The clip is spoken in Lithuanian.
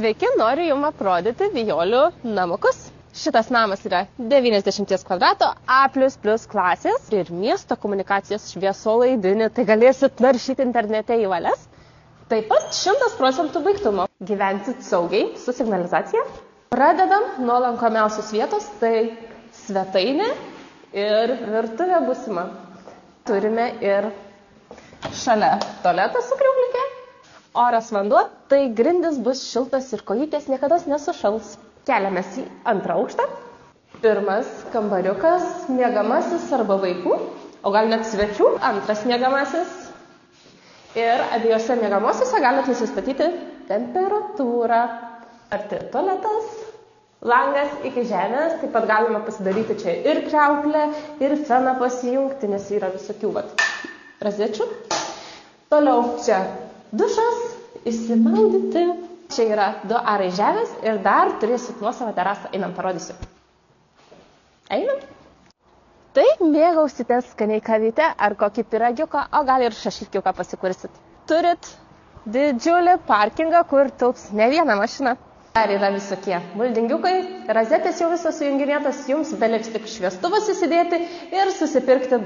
Sveiki, noriu Jums aprodyti Vijolių namukus. Šitas namas yra 90 kvadratų A++ klasės ir miesto komunikacijos šviesolaidinį, tai galėsit naršyti internete į valias. Taip pat 100% baigtumo. Gyvensit saugiai su signalizacija. Pradedam nuo lankomiausios vietos, tai svetainė ir virtuvė būsima. Turime ir šalia tualetą su kriauklikė. Oras vanduo, tai grindis bus šiltas ir kojytės niekada nesušals. Keliamės į antrą aukštą. Pirmas kambariukas, miegamasis arba vaikų, o gal net svečių. Antras miegamasis. Ir abiejose miegamosiuose galite nusistatyti temperatūrą. Arti tualetas, langas iki žemės, taip pat galima pasidaryti čia ir kriauklę, ir feną pasijungti, nes yra visokių razečių. Toliau čia dušas, išsimaudyti. Čia yra 2 arai žemės ir dar turėsit nuosavą terasą. Einam, parodysiu. Einam. Tai mėgausitės skaniai kavytę ar kokį pyragiuką, o gal ir šašlykiuką pasikursit. Turit didžiulį parkingą, kur tilps ne viena mašina. Dar yra visokie muldingiukai, razetės jau visos sujunginėtos, jums beliks tik šviestuvas įsidėti ir susipirkti